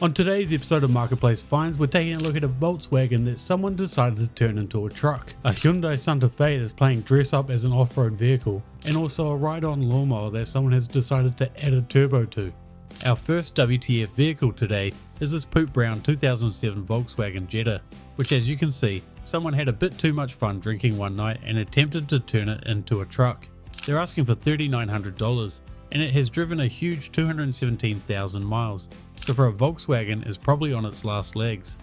On today's episode of Marketplace Finds, we're taking a look at a Volkswagen that someone decided to turn into a truck, a Hyundai Santa Fe that's playing dress up as an off-road vehicle, and also a ride-on lawnmower that someone has decided to add a turbo to. Our first WTF vehicle today is this poop brown 2007 Volkswagen Jetta, which, as you can see, someone had a bit too much fun drinking one night and attempted to turn it into a truck. They're asking for $3,900, and it has driven a huge 217,000 miles. So for a Volkswagen, it's probably on its last legs.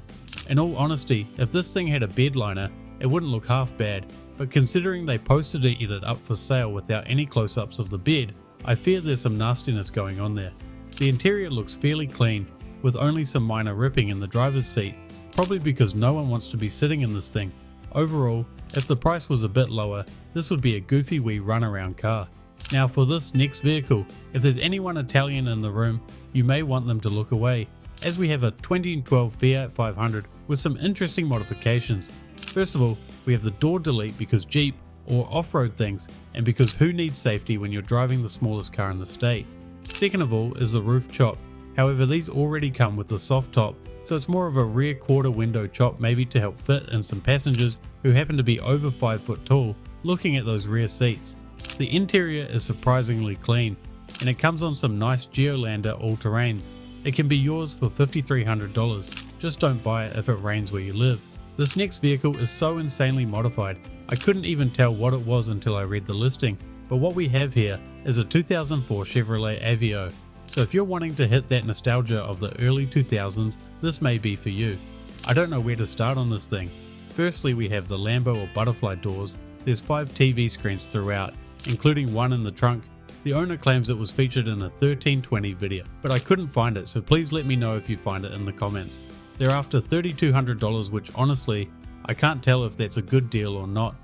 In all honesty, if this thing had a bed liner, it wouldn't look half bad, but considering they posted it up for sale without any close-ups of the bed, I fear there's some nastiness going on there. The interior looks fairly clean, with only some minor ripping in the driver's seat, probably because no one wants to be sitting in this thing. Overall, if the price was a bit lower, this would be a goofy wee runaround car. Now for this next vehicle, if there's anyone Italian in the room, you may want them to look away, as we have a 2012 Fiat 500 with some interesting modifications. First of all, we have the door delete because Jeep, or off-road things, and because who needs safety when you're driving the smallest car in the state. Second of all is the roof chop, however these already come with a soft top, so it's more of a rear quarter window chop, maybe to help fit in some passengers who happen to be over 5 foot tall looking at those rear seats. The interior is surprisingly clean, and it comes on some nice Geolander all-terrains. It can be yours for $5,300, just don't buy it if it rains where you live. This next vehicle is so insanely modified, I couldn't even tell what it was until I read the listing, but what we have here is a 2004 Chevrolet Aveo, so if you're wanting to hit that nostalgia of the early 2000s, this may be for you. I don't know where to start on this thing. Firstly, we have the Lambo or butterfly doors. There's 5 TV screens throughout, including one in the trunk. The owner claims it was featured in a 1320 video, but I couldn't find it, so please let me know if you find it in the comments. They're after $3,200, which honestly, I can't tell if that's a good deal or not.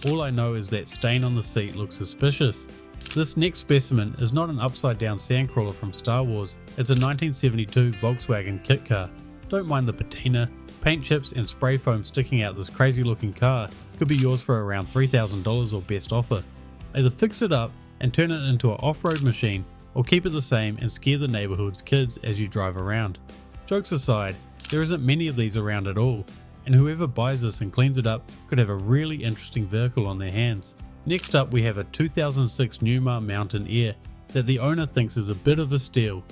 All I know is that stain on the seat looks suspicious. This next specimen is not an upside down sandcrawler from Star Wars, it's a 1972 Volkswagen kit car. Don't mind the patina, paint chips and spray foam sticking out this crazy looking car could be yours for around $3,000 or best offer. Either fix it up and turn it into an off-road machine, or keep it the same and scare the neighborhood's kids as you drive around. Jokes aside, there isn't many of these around at all, and whoever buys this and cleans it up could have a really interesting vehicle on their hands. Next up, we have a 2006 Newmar Mountain Air that the owner thinks is a bit of a steal.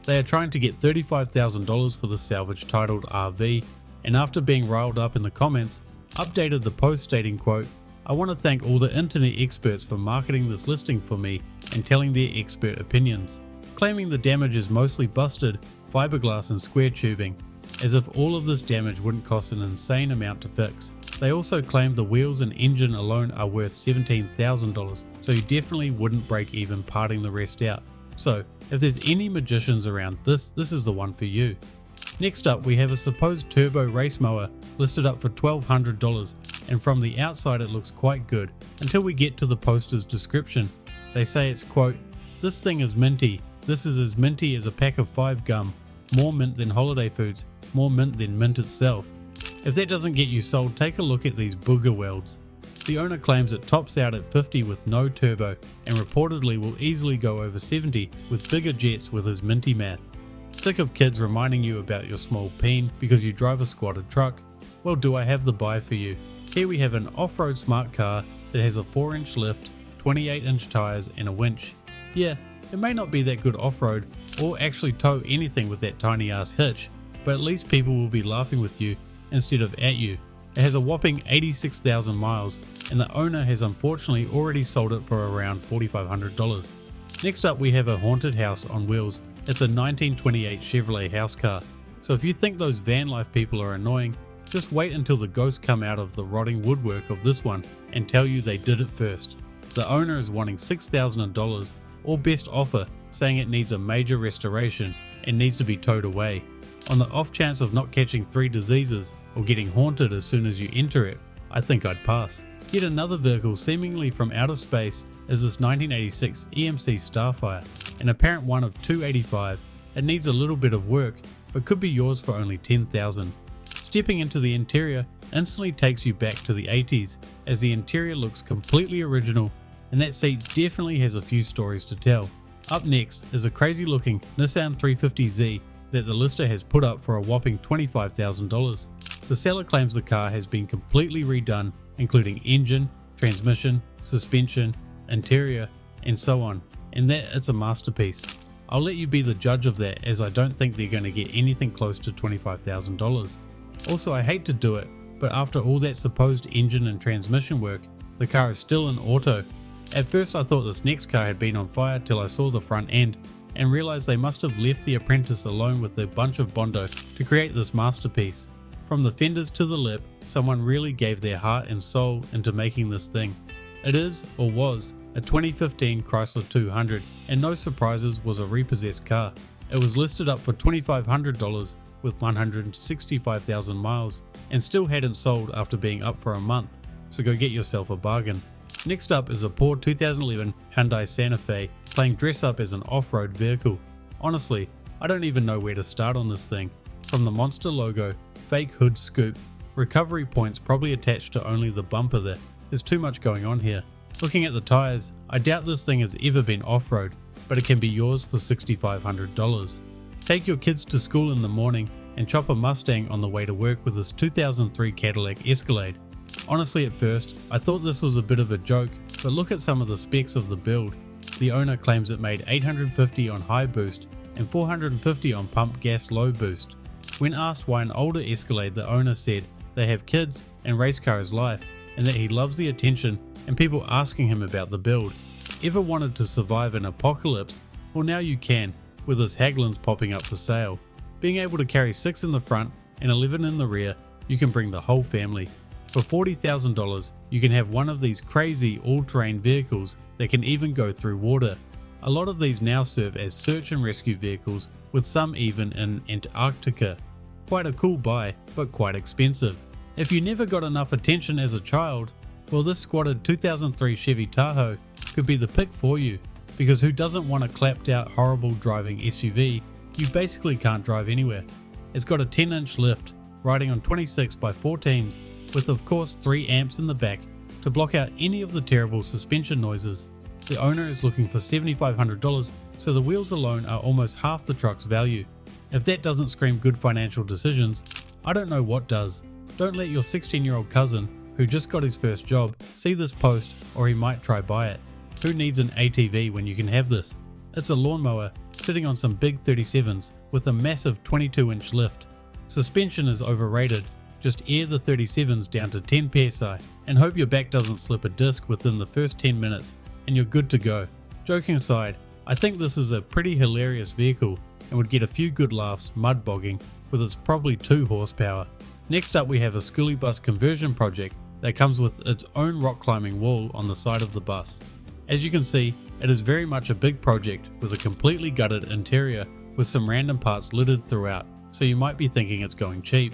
They are trying to get $35,000 for the salvage titled RV, and after being riled up in the comments, updated the post stating, quote, "I want to thank all the internet experts for marketing this listing for me and telling their expert opinions," claiming the damage is mostly busted, fiberglass and square tubing, as if all of this damage wouldn't cost an insane amount to fix. They also claim the wheels and engine alone are worth $17,000, so you definitely wouldn't break even parting the rest out. So if there's any magicians around, this is the one for you. Next up, we have a supposed turbo race mower listed up for $1,200, and from the outside it looks quite good until we get to the poster's description. They say it's, quote, "This thing is minty. This is as minty as a pack of 5 gum. More mint than holiday foods. More mint than mint itself." If that doesn't get you sold, take a look at these booger welds. The owner claims it tops out at 50 with no turbo, and reportedly will easily go over 70 with bigger jets with his minty math. Sick of kids reminding you about your small peen because you drive a squatted truck? Well, do I have the buy for you. Here we have an off-road smart car that has a 4-inch lift, 28-inch tyres and a winch. Yeah, it may not be that good off-road or actually tow anything with that tiny ass hitch, but at least people will be laughing with you instead of at you. It has a whopping 86,000 miles, and the owner has unfortunately already sold it for around $4,500. Next up, we have a haunted house on wheels. It's a 1928 Chevrolet house car, so if you think those van life people are annoying, just wait until the ghosts come out of the rotting woodwork of this one and tell you they did it first. The owner is wanting $6,000 or best offer, saying it needs a major restoration and needs to be towed away. On the off chance of not catching 3 diseases or getting haunted as soon as you enter it, I think I'd pass. Yet another vehicle seemingly from outer space is this 1986 EMC Starfire, an apparent one of 285. It needs a little bit of work, but could be yours for only $10,000. Stepping into the interior instantly takes you back to the 80s, as the interior looks completely original, and that seat definitely has a few stories to tell. Up next is a crazy looking Nissan 350Z that the lister has put up for a whopping $25,000. The seller claims the car has been completely redone, including engine, transmission, suspension, interior, and so on, and that it's a masterpiece. I'll let you be the judge of that, as I don't think they're going to get anything close to $25,000. Also, I hate to do it, but after all that supposed engine and transmission work, the car is still an auto. At first I thought this next car had been on fire till I saw the front end, and realised they must have left the apprentice alone with a bunch of Bondo to create this masterpiece. From the fenders to the lip, someone really gave their heart and soul into making this thing. It is, or was, a 2015 Chrysler 200, and no surprises, was a repossessed car. It was listed up for $2,500 with 165,000 miles, and still hadn't sold after being up for a month, so go get yourself a bargain. Next up is a poor 2011 Hyundai Santa Fe playing dress up as an off-road vehicle. Honestly, I don't even know where to start on this thing. From the monster logo, fake hood scoop, recovery points probably attached to only the bumper there. There's too much going on here. Looking at the tyres, I doubt this thing has ever been off-road, but it can be yours for $6,500. Take your kids to school in the morning and chop a Mustang on the way to work with this 2003 Cadillac Escalade. Honestly, at first, I thought this was a bit of a joke, but look at some of the specs of the build. The owner claims it made 850 on high boost and 450 on pump gas low boost. When asked why an older Escalade, the owner said they have kids and race car is life, and that he loves the attention and people asking him about the build. Ever wanted to survive an apocalypse? Well, now you can, with this Haglins popping up for sale. Being able to carry 6 in the front and 11 in the rear, you can bring the whole family. For $40,000, you can have one of these crazy all-terrain vehicles that can even go through water. A lot of these now serve as search and rescue vehicles, with some even in Antarctica. Quite a cool buy, but quite expensive. If you never got enough attention as a child, well, this squatted 2003 Chevy Tahoe could be the pick for you, because who doesn't want a clapped out horrible driving SUV you basically can't drive anywhere. It's got a 10-inch lift, riding on 26x14s, with of course 3 amps in the back to block out any of the terrible suspension noises. The owner is looking for $7,500, so the wheels alone are almost half the truck's value. If that doesn't scream good financial decisions, I don't know what does. Don't let your 16-year-old cousin, who just got his first job, see this post, or he might try buy it. Who needs an ATV when you can have this? It's a lawnmower sitting on some big 37s with a massive 22-inch lift. Suspension is overrated. Just air the 37s down to 10 psi and hope your back doesn't slip a disc within the first 10 minutes and you're good to go. Joking aside, I think this is a pretty hilarious vehicle and would get a few good laughs mud bogging with its probably 2 horsepower. Next up, we have a schoolie bus conversion project that comes with its own rock climbing wall on the side of the bus. As you can see, it is very much a big project with a completely gutted interior with some random parts littered throughout, so you might be thinking it's going cheap.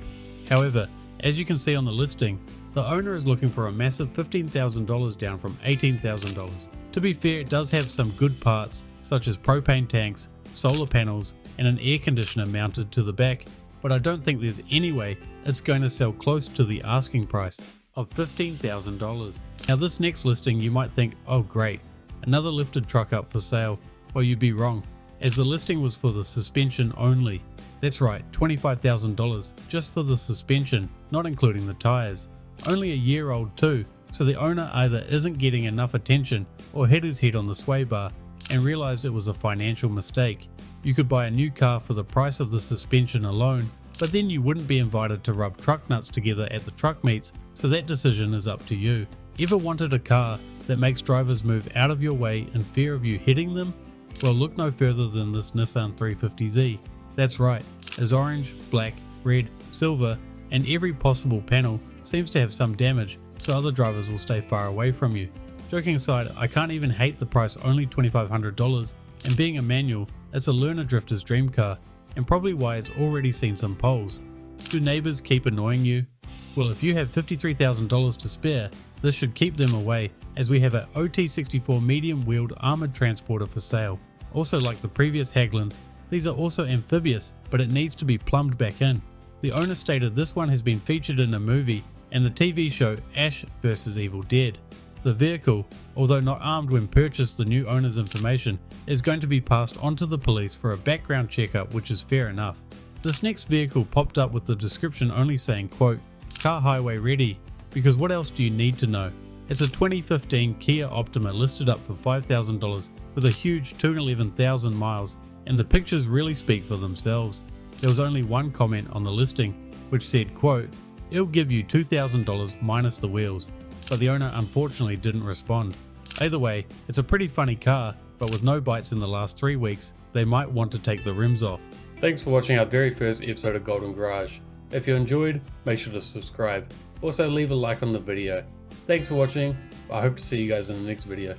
However, as you can see on the listing, the owner is looking for a massive $15,000 down from $18,000. To be fair, it does have some good parts such as propane tanks, solar panels, and an air conditioner mounted to the back, but I don't think there's any way it's going to sell close to the asking price of $15,000. Now this next listing you might think, oh great, another lifted truck up for sale. Well, you'd be wrong, as the listing was for the suspension only. That's right, $25,000 just for the suspension, not including the tyres. Only a year old too, so the owner either isn't getting enough attention or hit his head on the sway bar and realised it was a financial mistake. You could buy a new car for the price of the suspension alone, but then you wouldn't be invited to rub truck nuts together at the truck meets, so that decision is up to you. Ever wanted a car that makes drivers move out of your way in fear of you hitting them? Well, look no further than this Nissan 350Z. That's right, as orange, black, red, silver, and every possible panel seems to have some damage, so other drivers will stay far away from you. Joking aside, I can't even hate the price only $2,500, and being a manual, it's a learner drifter's dream car, and probably why it's already seen some polls. Do neighbours keep annoying you? Well, if you have $53,000 to spare, this should keep them away, as we have a OT64 medium-wheeled armoured transporter for sale. Also, like the previous Haglins, these are also amphibious, but it needs to be plumbed back in. The owner stated this one has been featured in a movie and the TV show Ash vs Evil Dead. The vehicle, although not armed when purchased, the new owner's information is going to be passed on to the police for a background checkup, which is fair enough. This next vehicle popped up with the description only saying, quote, "Car highway ready," because what else do you need to know? It's a 2015 Kia Optima listed up for $5,000 with a huge 211,000 miles, and the pictures really speak for themselves. There was only one comment on the listing, which said, quote, "It'll give you $2,000 minus the wheels," but the owner unfortunately didn't respond. Either way, it's a pretty funny car, but with no bites in the last 3 weeks, they might want to take the rims off. Thanks for watching our very first episode of Golden Garage. If you enjoyed, make sure to subscribe. Also leave a like on the video. Thanks for watching. I hope to see you guys in the next video.